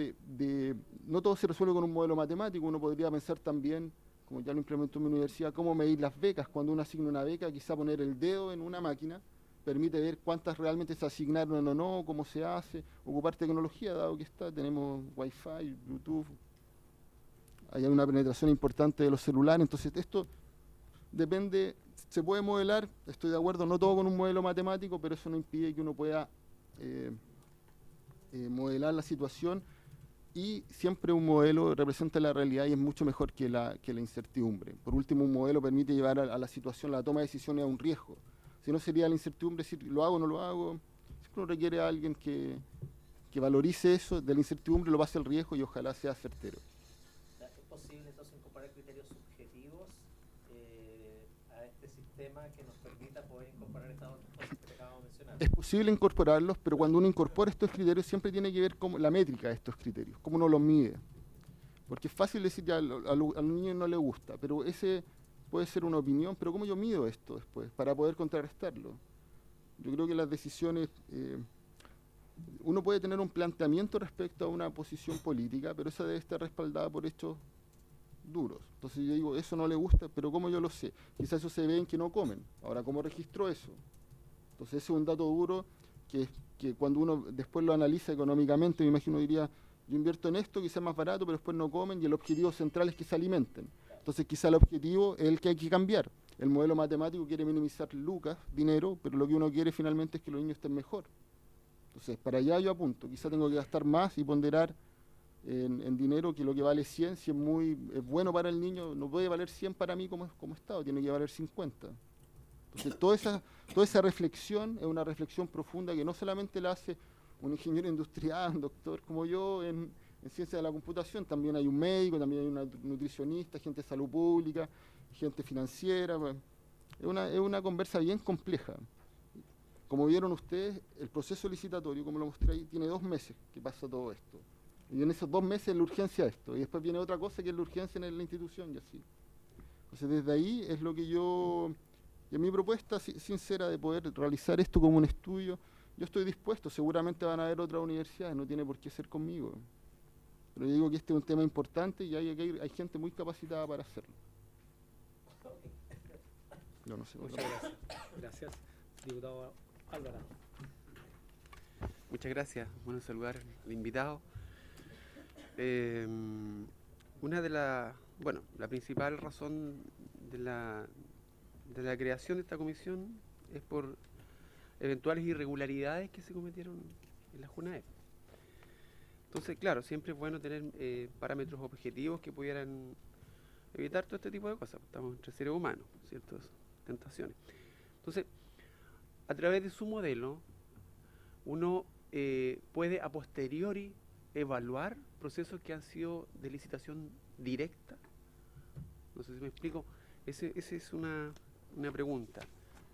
no todo se resuelve con un modelo matemático, uno podría pensar también, como ya lo implementó en mi universidad, cómo medir las becas. Cuando uno asigna una beca, quizá poner el dedo en una máquina permite ver cuántas realmente se asignaron o no, cómo se hace, ocupar tecnología, dado que tenemos Wi-Fi, Bluetooth, hay una penetración importante de los celulares, entonces esto depende, se puede modelar, estoy de acuerdo, no todo con un modelo matemático, pero eso no impide que uno pueda modelar la situación, y siempre un modelo representa la realidad y es mucho mejor que la incertidumbre. Por último, un modelo permite llevar a la situación, la toma de decisiones a un riesgo. Si no, sería la incertidumbre, decir lo hago o no lo hago. Siempre uno requiere a alguien que valorice eso, de la incertidumbre lo pase al riesgo y ojalá sea certero. ¿Es posible entonces incorporar criterios subjetivos a este sistema que nos permita poder incorporar estas otras cosas que te acabo de mencionar? Es posible incorporarlos, pero cuando uno incorpora estos criterios siempre tiene que ver con la métrica de estos criterios, cómo uno los mide. Porque es fácil decir que al niño no le gusta, pero ese puede ser una opinión, pero ¿cómo yo mido esto después para poder contrarrestarlo? Yo creo que las decisiones... uno puede tener un planteamiento respecto a una posición política, pero esa debe estar respaldada por hechos duros. Entonces yo digo, eso no le gusta, pero ¿cómo yo lo sé? Quizás eso se ve en que no comen. Ahora, ¿cómo registro eso? Entonces ese es un dato duro que cuando uno después lo analiza económicamente, me imagino diría, yo invierto en esto, quizás es más barato, pero después no comen y el objetivo central es que se alimenten. Entonces quizá el objetivo es el que hay que cambiar. El modelo matemático quiere minimizar lucas, dinero, pero lo que uno quiere finalmente es que los niños estén mejor. Entonces, para allá yo apunto. Quizá tengo que gastar más y ponderar en dinero que lo que vale 100, si es bueno para el niño, no puede valer 100 para mí como Estado, tiene que valer 50. Entonces, toda esa reflexión es una reflexión profunda que no solamente la hace un ingeniero industrial, un doctor como yo en ciencia de la computación, también hay un médico, también hay un nutricionista, gente de salud pública, gente financiera. Es una conversa bien compleja. Como vieron ustedes, el proceso licitatorio, como lo mostré ahí, tiene 2 meses que pasa todo esto. Y en esos 2 meses es la urgencia de esto. Y después viene otra cosa que es la urgencia en la institución y así. Entonces desde ahí es lo que yo, y en mi propuesta sincera de poder realizar esto como un estudio, yo estoy dispuesto. Seguramente van a haber otras universidades, no tiene por qué ser conmigo. Pero yo digo que este es un tema importante y hay gente muy capacitada para hacerlo. Yo no sé. Muchas gracias. Gracias, diputado Álvaro. Muchas gracias. Bueno, saludar al invitado. La principal razón de la creación de esta comisión es por eventuales irregularidades que se cometieron en la JUNAEP. Entonces, claro, siempre es bueno tener parámetros objetivos que pudieran evitar todo este tipo de cosas. Estamos entre seres humanos, ciertas tentaciones. Entonces, a través de su modelo, uno puede a posteriori evaluar procesos que han sido de licitación directa. No sé si me explico. Esa es una pregunta.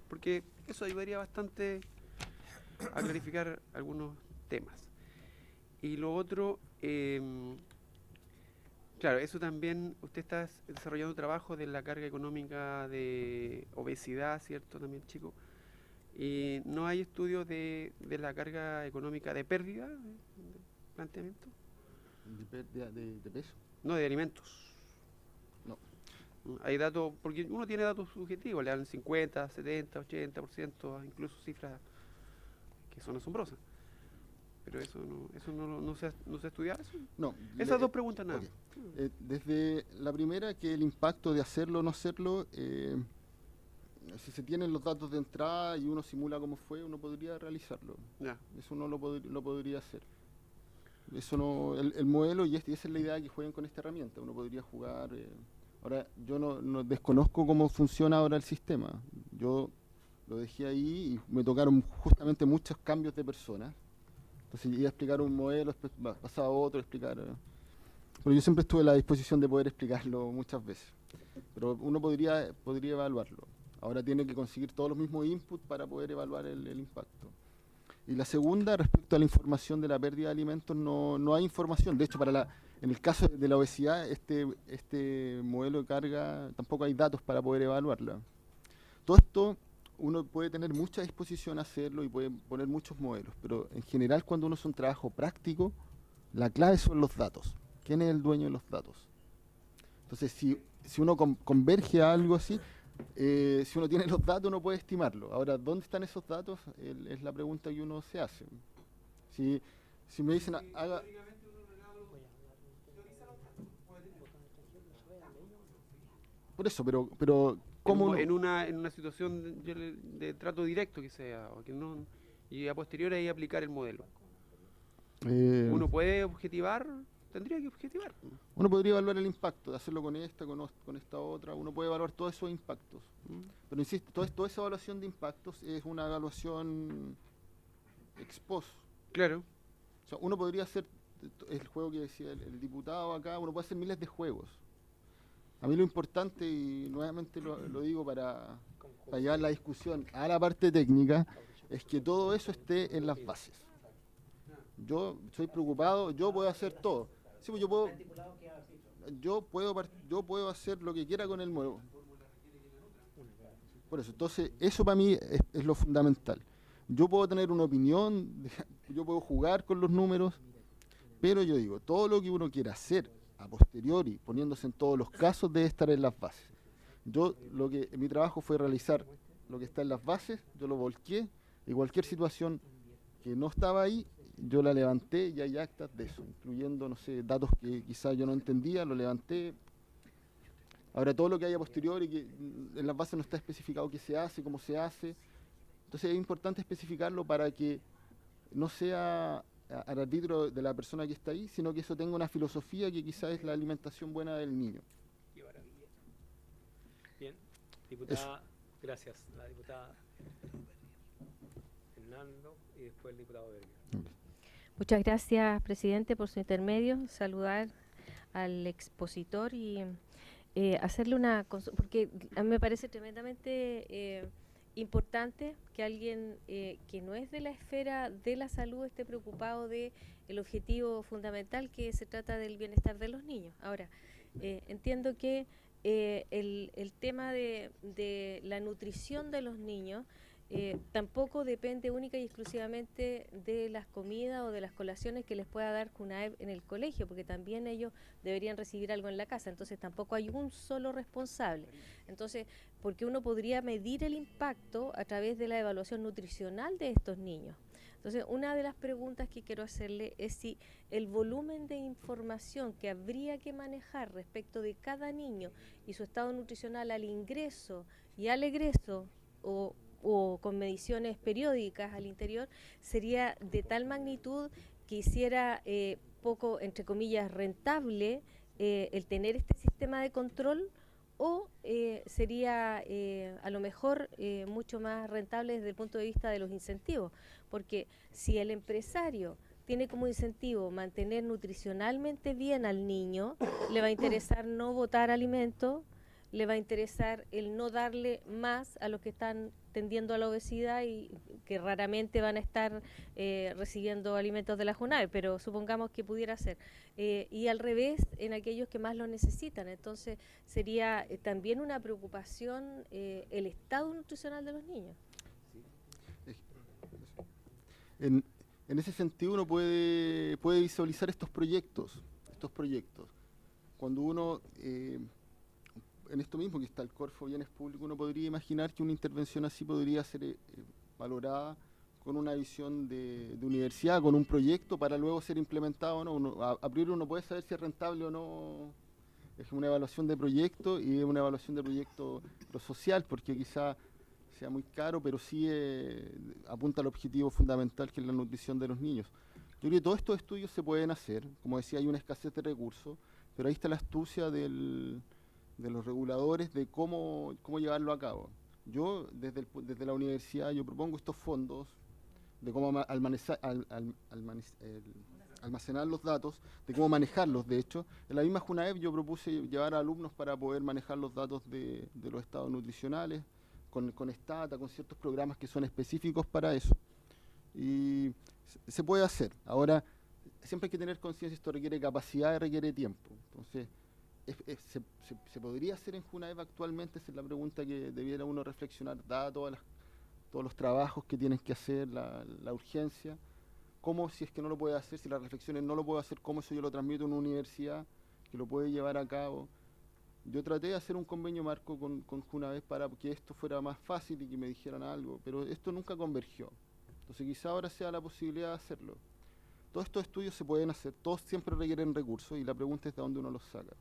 Porque eso ayudaría bastante a clarificar algunos temas. Y lo otro, claro, eso también, usted está desarrollando trabajo de la carga económica de obesidad, ¿cierto? También, chico. ¿Y no hay estudios de la carga económica de pérdida de planteamiento? ¿De peso? No, de alimentos. No. Hay datos, porque uno tiene datos subjetivos, le dan 50, 70, 80%, incluso cifras que son asombrosas. Pero eso no se ha estudiado. ¿Eso? No. Esas dos preguntas nada. Okay. Desde la primera, que el impacto de hacerlo o no hacerlo, si se tienen los datos de entrada y uno simula cómo fue, uno podría realizarlo. Ya. Eso no lo podría hacer. Eso no, el modelo, y esa es la idea, que jueguen con esta herramienta. Uno podría jugar. Ahora, yo no desconozco cómo funciona ahora el sistema. Yo lo dejé ahí y me tocaron justamente muchos cambios de personas. Entonces iba a explicar un modelo, después pasaba a otro, explicar. Pero yo siempre estuve a la disposición de poder explicarlo muchas veces. Pero uno podría evaluarlo. Ahora tiene que conseguir todos los mismos inputs para poder evaluar el impacto. Y la segunda, respecto a la información de la pérdida de alimentos, no hay información. De hecho, en el caso de la obesidad, este modelo de carga, tampoco hay datos para poder evaluarla. Todo esto, uno puede tener mucha disposición a hacerlo y puede poner muchos modelos, pero en general, cuando uno hace un trabajo práctico, la clave son los datos. ¿Quién es el dueño de los datos? Entonces, si uno converge a algo así, si uno tiene los datos, uno puede estimarlo. Ahora, ¿dónde están esos datos? Es la pregunta que uno se hace. Si me dicen, haga... Por eso, pero ¿cómo en una situación de trato directo que sea, o que no, y a posteriori ahí aplicar el modelo? ¿Uno puede objetivar? Tendría que objetivar. Uno podría evaluar el impacto de hacerlo con esta otra. Uno puede evaluar todos esos impactos. Pero insisto, toda esa evaluación de impactos es una evaluación ex post. Claro. O sea, uno podría hacer el juego que decía el diputado acá, uno puede hacer miles de juegos. A mí lo importante, y nuevamente lo digo para llevar la discusión a la parte técnica, es que todo eso esté en las bases. Yo estoy preocupado, yo puedo hacer todo. Sí, pues yo puedo hacer lo que quiera con el modelo. Por eso, entonces, eso para mí es lo fundamental. Yo puedo tener una opinión, yo puedo jugar con los números, pero yo digo, todo lo que uno quiera hacer a posteriori, poniéndose en todos los casos, debe estar en las bases. Mi trabajo fue realizar lo que está en las bases, yo lo volqué, y cualquier situación que no estaba ahí, yo la levanté y hay actas de eso, incluyendo, no sé, datos que quizás yo no entendía, lo levanté. Ahora, todo lo que hay a posteriori, que en las bases no está especificado qué se hace, cómo se hace. Entonces es importante especificarlo para que no sea al arbitrio de la persona que está ahí, sino que eso tenga una filosofía que quizás es la alimentación buena del niño. Qué maravilla. Bien, diputada Gracias. La diputada Fernando y después el diputado Berger. Muchas gracias, presidente, por su intermedio. Saludar al expositor y hacerle una consulta, porque a mí me parece tremendamente importante que alguien que no es de la esfera de la salud esté preocupado de el objetivo fundamental, que se trata del bienestar de los niños. Ahora, entiendo que el tema de la nutrición de los niños tampoco depende única y exclusivamente de las comidas o de las colaciones que les pueda dar CUNAEV en el colegio, porque también ellos deberían recibir algo en la casa, entonces tampoco hay un solo responsable. Entonces, porque uno podría medir el impacto a través de la evaluación nutricional de estos niños. Entonces, una de las preguntas que quiero hacerle es si el volumen de información que habría que manejar respecto de cada niño y su estado nutricional al ingreso y al egreso, o con mediciones periódicas al interior, sería de tal magnitud que hiciera poco, entre comillas, rentable el tener este sistema de control, o sería a lo mejor mucho más rentable desde el punto de vista de los incentivos, porque si el empresario tiene como incentivo mantener nutricionalmente bien al niño, le va a interesar no botar alimentos, le va a interesar el no darle más a los que están tendiendo a la obesidad y que raramente van a estar recibiendo alimentos de la JUNAEV, pero supongamos que pudiera ser. Y al revés, en aquellos que más lo necesitan. Entonces, sería también una preocupación el estado nutricional de los niños. En ese sentido, uno puede visualizar estos proyectos. Cuando uno... en esto mismo que está el Corfo Bienes Públicos, uno podría imaginar que una intervención así podría ser valorada con una visión de universidad, con un proyecto para luego ser implementado, ¿no? A priori uno puede saber si es rentable o no. Es una evaluación de proyecto, y es una evaluación de proyecto social, porque quizá sea muy caro, pero sí apunta al objetivo fundamental, que es la nutrición de los niños. Yo creo que todos estos estudios se pueden hacer. Como decía, hay una escasez de recursos, pero ahí está la astucia de los reguladores de cómo llevarlo a cabo. Yo, desde la universidad, yo propongo estos fondos de cómo almacenar los datos, de cómo manejarlos. De hecho, en la misma JUNAEV yo propuse llevar a alumnos para poder manejar los datos de los estados nutricionales, con Stata, con ciertos programas que son específicos para eso. Y se puede hacer. Ahora, siempre hay que tener conciencia, esto requiere capacidad y requiere tiempo. Entonces, ¿se podría hacer en JUNAEV actualmente? Esa es la pregunta que debiera uno reflexionar, dada todos los trabajos que tienen que hacer, la urgencia. ¿Cómo, si es que no lo puede hacer, si las reflexiones no lo puedo hacer, cómo eso yo lo transmito a una universidad que lo puede llevar a cabo? Yo traté de hacer un convenio marco con JUNAEV para que esto fuera más fácil y que me dijeran algo, pero esto nunca convergió. Entonces quizá ahora sea la posibilidad de hacerlo. Todos estos estudios se pueden hacer, todos siempre requieren recursos, y la pregunta es de dónde uno los saca.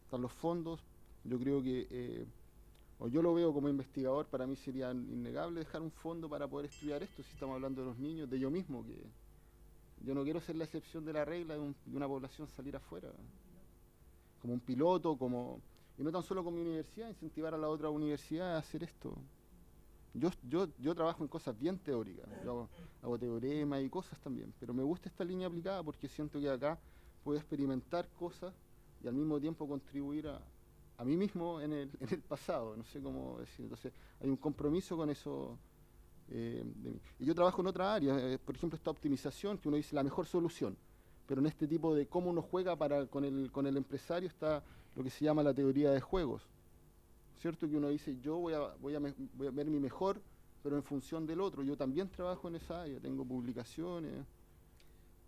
Están los fondos. Yo creo que, o yo lo veo como investigador, para mí sería innegable dejar un fondo para poder estudiar esto, si estamos hablando de los niños, de yo mismo, que yo no quiero ser la excepción de la regla de una población salir afuera, como un piloto, y no tan solo con mi universidad, incentivar a la otra universidad a hacer esto. Yo trabajo en cosas bien teóricas, yo hago teoremas y cosas también, pero me gusta esta línea aplicada porque siento que acá puedo experimentar cosas y al mismo tiempo contribuir a mí mismo en el pasado, no sé cómo decir. Entonces hay un compromiso con eso de mí. Y yo trabajo en otra área, por ejemplo esta optimización, que uno dice la mejor solución, pero en este tipo de cómo uno juega con el empresario está lo que se llama la teoría de juegos, ¿cierto? Que uno dice, yo voy a ver mi mejor, pero en función del otro. Yo también trabajo en esa área, tengo publicaciones.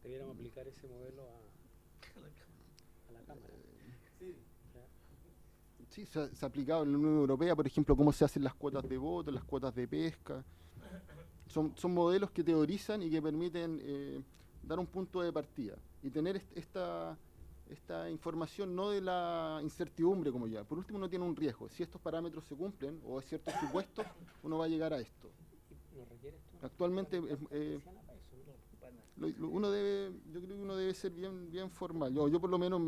Debiéramos aplicar ese modelo a la Cámara. Sí, se ha aplicado en la Unión Europea, por ejemplo, cómo se hacen las cuotas de voto, las cuotas de pesca. Son modelos que teorizan y que permiten dar un punto de partida y tener esta información, no de la incertidumbre como ya. Por último, no tiene un riesgo. Si estos parámetros se cumplen o hay ciertos supuestos, uno va a llegar a esto. ¿No requiere esto? Actualmente Yo creo que uno debe ser bien formal. Yo por lo menos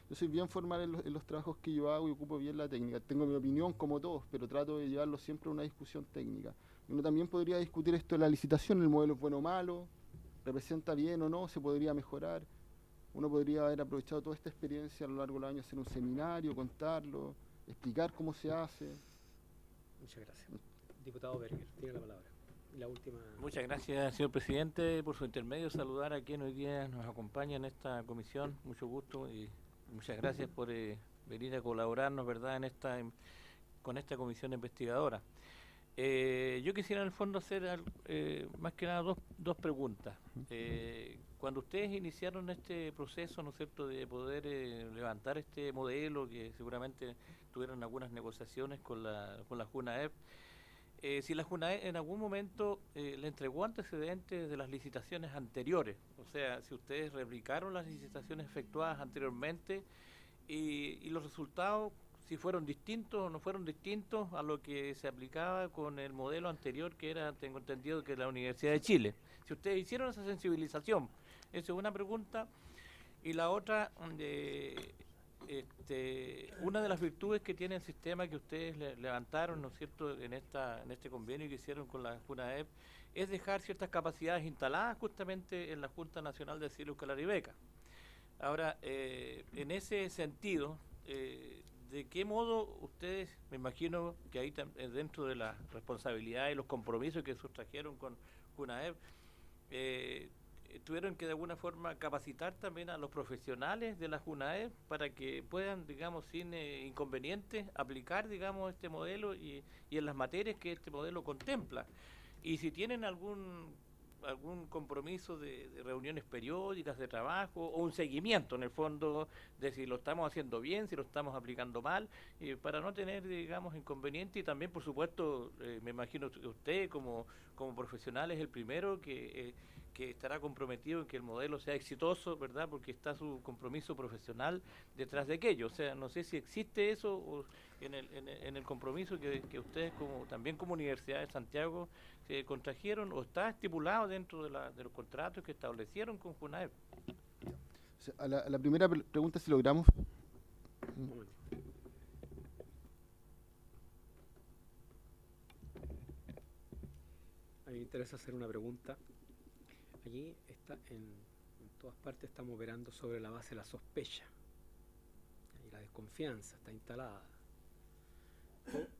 yo soy bien formal en los trabajos que yo hago y ocupo bien la técnica. Tengo mi opinión como todos, pero trato de llevarlo siempre a una discusión técnica. Uno también podría discutir esto de la licitación, el modelo es bueno o malo, representa bien o no, se podría mejorar. Uno podría haber aprovechado toda esta experiencia a lo largo de los años, hacer un seminario, contarlo, explicar cómo se hace. Muchas gracias. Diputado Berger, tiene la palabra. La última. Muchas gracias, señor presidente, por su intermedio. Saludar a quien hoy día nos acompaña en esta comisión. Mucho gusto y muchas gracias por venir a colaborarnos, ¿verdad?, con esta comisión investigadora. Yo quisiera en el fondo hacer más que nada dos preguntas. Cuando ustedes iniciaron este proceso, ¿no es cierto?, de poder levantar este modelo, que seguramente tuvieron algunas negociaciones con la JUNAEP, si la JUNAEP en algún momento le entregó antecedentes de las licitaciones anteriores, o sea, si ustedes replicaron las licitaciones efectuadas anteriormente y los resultados, si fueron distintos o no fueron distintos a lo que se aplicaba con el modelo anterior, que era, tengo entendido, que la Universidad de Chile. Si ustedes hicieron esa sensibilización, esa es una pregunta. Y la otra, una de las virtudes que tiene el sistema que ustedes levantaron, ¿no es cierto?, en este convenio que hicieron con la JUNAEP, es dejar ciertas capacidades instaladas justamente en la Junta Nacional de Asilo, Escolar y Beca. Ahora, en ese sentido, ¿de qué modo ustedes, me imagino que ahí dentro de la responsabilidad y los compromisos que sustrajeron con JUNAEP, tuvieron que de alguna forma capacitar también a los profesionales de la JUNAEP para que puedan, digamos, sin inconvenientes, aplicar, digamos, este modelo y en las materias que este modelo contempla? Y si tienen algún compromiso de reuniones periódicas de trabajo o un seguimiento en el fondo de si lo estamos haciendo bien, si lo estamos aplicando mal, para no tener, digamos, inconvenientes. Y también, por supuesto, me imagino que usted como profesional es el primero que estará comprometido en que el modelo sea exitoso, ¿verdad?, porque está su compromiso profesional detrás de aquello. O sea, no sé si existe eso o en el compromiso que ustedes también como Universidad de Santiago contrajeron, o está estipulado dentro de los contratos que establecieron con JUNAEP. O sea, a la primera pregunta, si logramos. A mí me interesa hacer una pregunta. Allí está, en todas partes estamos operando sobre la base de la sospecha y la desconfianza está instalada.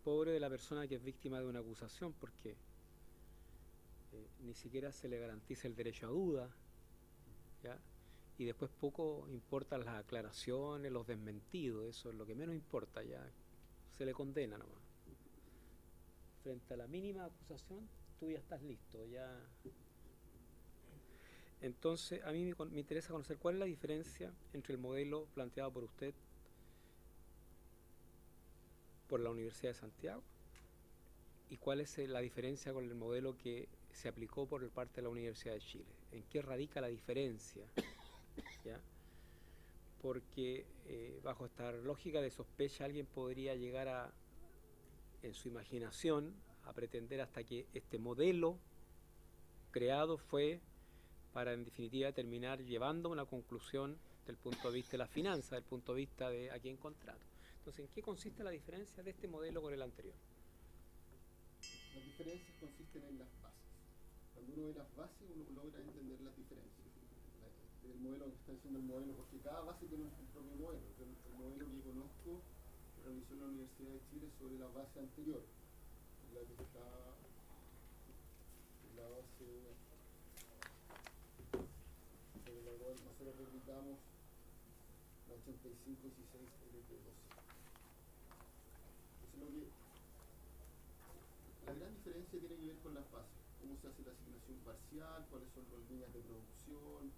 Pobre de la persona que es víctima de una acusación, porque ni siquiera se le garantiza el derecho a duda, ¿ya? Y después poco importan las aclaraciones, los desmentidos, eso es lo que menos importa, ya se le condena nomás. Frente a la mínima acusación, tú ya estás listo, ya. Entonces, a mí me interesa conocer cuál es la diferencia entre el modelo planteado por usted, por la Universidad de Santiago, y cuál es la diferencia con el modelo que se aplicó por parte de la Universidad de Chile. ¿En qué radica la diferencia? ¿Ya? Porque bajo esta lógica de sospecha alguien podría llegar en su imaginación, a pretender hasta que este modelo creado fue para, en definitiva, terminar llevando una conclusión del punto de vista de la finanza, del punto de vista de a quién contrato. Entonces, ¿en qué consiste la diferencia de este modelo con el anterior? Las diferencias consisten en las bases. Cuando uno ve las bases, uno logra entender las diferencias. El modelo que está diciendo el modelo, porque cada base tiene un propio modelo. El modelo que conozco realizó en la Universidad de Chile sobre la base anterior, la que está la base sobre la cual nosotros replicamos la 8516 LP12. La gran diferencia tiene que ver con las bases, cómo se hace la asignación parcial, cuáles son las líneas de producción.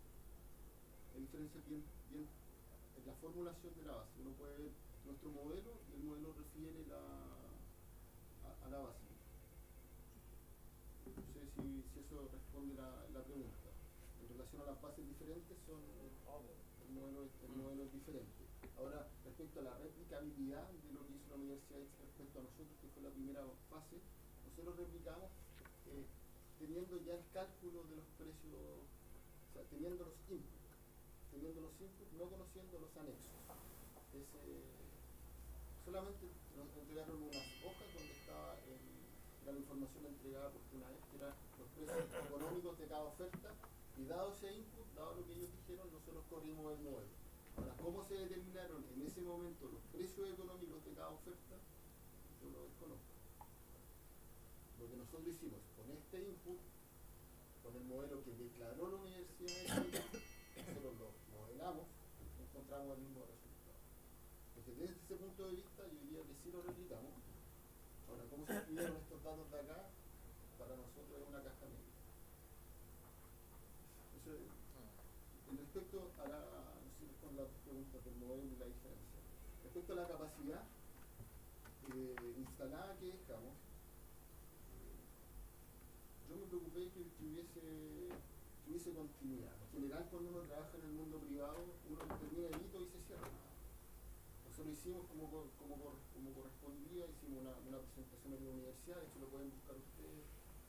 Hay diferencias bien en la formulación de la base. Uno puede ver nuestro modelo y el modelo refiere a la base. No sé si eso responde la pregunta. En relación a las bases diferentes, el modelo es diferente. Ahora, respecto a la replicabilidad de lo que hizo la Universidad respecto a nosotros, que fue la primera fase, nosotros replicamos teniendo ya el cálculo de los precios sea, teniendo los inputs, no conociendo los anexos. Solamente nos entregaron unas hojas donde estaba la información entregada por una vez, que eran los precios económicos de cada oferta, y dado ese input, dado lo que ellos dijeron, nosotros corrimos el modelo. Ahora, ¿cómo se determinaron en ese momento los precios económicos de cada oferta? Yo lo desconozco. Lo que nosotros hicimos con este input, con el modelo que declaró la universidad, nosotros lo modelamos y encontramos el mismo resultado. Entonces, desde ese punto de vista, yo diría que sí lo replicamos. Ahora, ¿cómo se incluyeron estos datos de acá? Para nosotros es una caja negra. Eso es, respecto a la, no sé, con las preguntas del modelo y la diferencia. Respecto a la capacidad instalada que dejamos, yo me preocupé que hubiese continuidad. En general, cuando uno trabaja en el mundo privado, uno termina el hito y se cierra. Nosotros lo hicimos como correspondía, hicimos una presentación en la universidad, de hecho lo pueden buscar ustedes.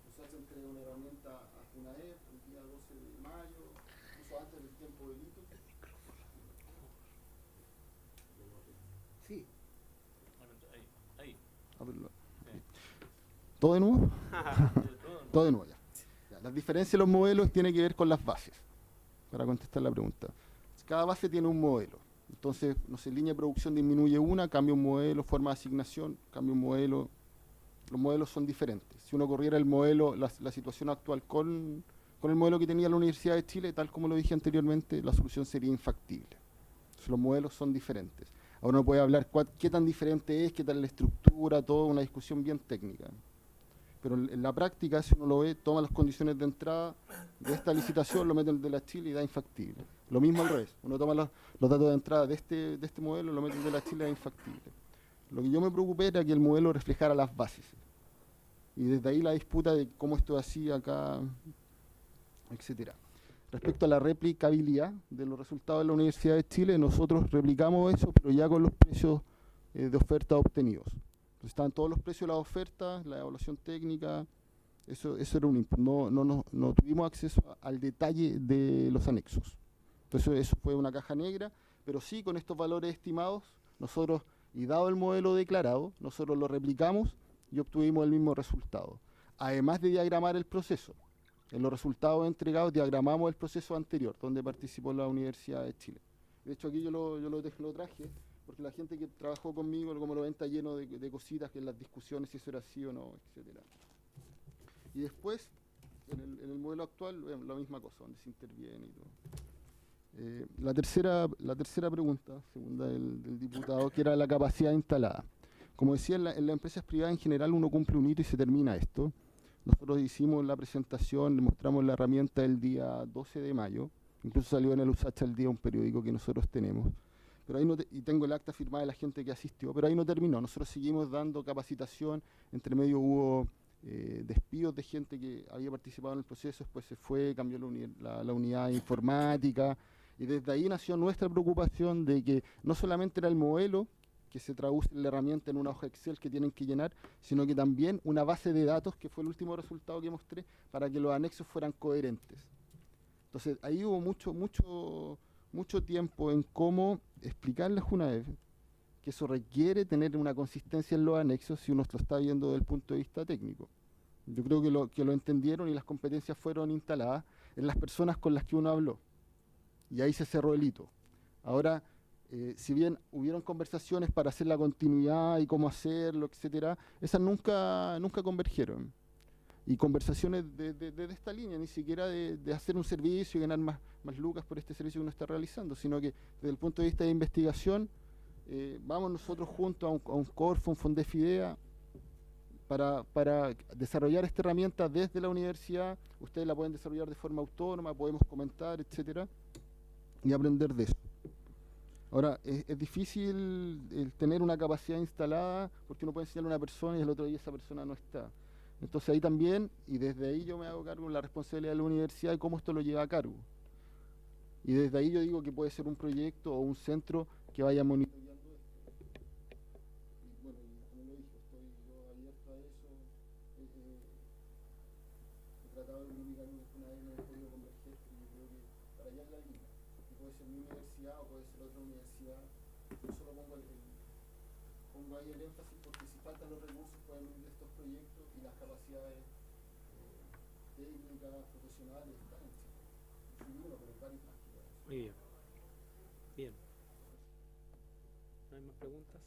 Nosotros entregamos una herramienta a FUNAEP el día 12 de mayo, incluso antes del tiempo del hito. Sí. Ahí. ¿Todo de nuevo? Todo de nuevo ya. Las diferencias de los modelos tienen que ver con las bases, para contestar la pregunta. Cada base tiene un modelo. Entonces, no sé, línea de producción disminuye una, cambia un modelo, forma de asignación, cambia un modelo. Los modelos son diferentes. Si uno corriera el modelo, la situación actual con el modelo que tenía la Universidad de Chile, tal como lo dije anteriormente, la solución sería infactible. Entonces, los modelos son diferentes. Ahora uno puede hablar qué tan diferente es, qué tal la estructura, toda una discusión bien técnica. Pero en la práctica, si uno lo ve, toma las condiciones de entrada de esta licitación, lo mete en el de la Chile y da infactible. Lo mismo al revés. Uno toma los datos de entrada de este modelo, lo mete en el de la Chile y da infactible. Lo que yo me preocupé era que el modelo reflejara las bases. Y desde ahí la disputa de cómo esto así acá, etcétera. Respecto a la replicabilidad de los resultados de la Universidad de Chile, nosotros replicamos eso, pero ya con los precios de oferta obtenidos. Entonces, estaban todos los precios de las ofertas, la evaluación técnica, eso era un input. No tuvimos acceso al detalle de los anexos. Entonces eso fue una caja negra, pero sí con estos valores estimados, nosotros, y dado el modelo declarado, nosotros lo replicamos y obtuvimos el mismo resultado. Además de diagramar el proceso. En los resultados entregados diagramamos el proceso anterior, donde participó la Universidad de Chile. De hecho, aquí yo lo traje, porque la gente que trabajó conmigo, como lo ven, está lleno de cositas, que en las discusiones, si eso era así o no, etc. Y después, en el modelo actual, la misma cosa, donde se interviene y todo. La tercera pregunta, segunda del diputado, que era la capacidad instalada. Como decía, en las empresas privadas en general uno cumple un hito y se termina esto. Nosotros hicimos la presentación, le mostramos la herramienta el día 12 de mayo, incluso salió en el USACH al día, un periódico que nosotros tenemos. Pero ahí y tengo el acta firmada de la gente que asistió, pero ahí no terminó. Nosotros seguimos dando capacitación, entre medio hubo despidos de gente que había participado en el proceso, después se fue, cambió la unidad informática, y desde ahí nació nuestra preocupación de que no solamente era el modelo, que se traduce en la herramienta en una hoja Excel que tienen que llenar, sino que también una base de datos, que fue el último resultado que mostré, para que los anexos fueran coherentes. Entonces, ahí hubo mucho tiempo en cómo explicarle a FUNAEP que eso requiere tener una consistencia en los anexos si uno lo está viendo desde el punto de vista técnico. Yo creo que lo entendieron y las competencias fueron instaladas en las personas con las que uno habló. Y ahí se cerró el hito. Ahora, si bien hubieron conversaciones para hacer la continuidad y cómo hacerlo, etcétera, esas nunca convergieron. Y conversaciones de esta línea, ni siquiera de hacer un servicio y ganar más lucas por este servicio que uno está realizando, sino que desde el punto de vista de investigación, vamos nosotros juntos a un Corfo, un Fondefidea, para desarrollar esta herramienta desde la universidad. Ustedes la pueden desarrollar de forma autónoma, podemos comentar, etcétera, y aprender de eso. Ahora, es difícil tener una capacidad instalada porque uno puede enseñarle a una persona y el otro día esa persona no está. Entonces ahí también, y desde ahí yo me hago cargo de la responsabilidad de la universidad y cómo esto lo lleva a cargo. Y desde ahí yo digo que puede ser un proyecto o un centro que vaya monitoreando esto. Y bueno, como lo dije, estoy yo abierto a eso. He tratado de comunicarme con una vez, no he podido converger, pero yo creo que para allá en la línea. Y puede ser mi universidad o puede ser otra universidad. Yo solo pongo ahí el énfasis porque si faltan los recursos pueden venir estos proyectos y las capacidades técnicas, profesionales están en Chile. No soy uno, pero varios más que eso. Muy bien. Bien. ¿No hay más preguntas?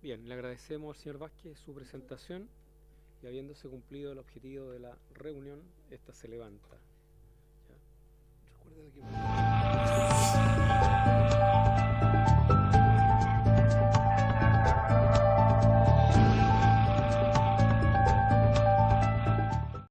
Bien, le agradecemos al señor Vázquez su presentación y habiéndose cumplido el objetivo de la reunión, esta se levanta. ¿Ya? Recuerda que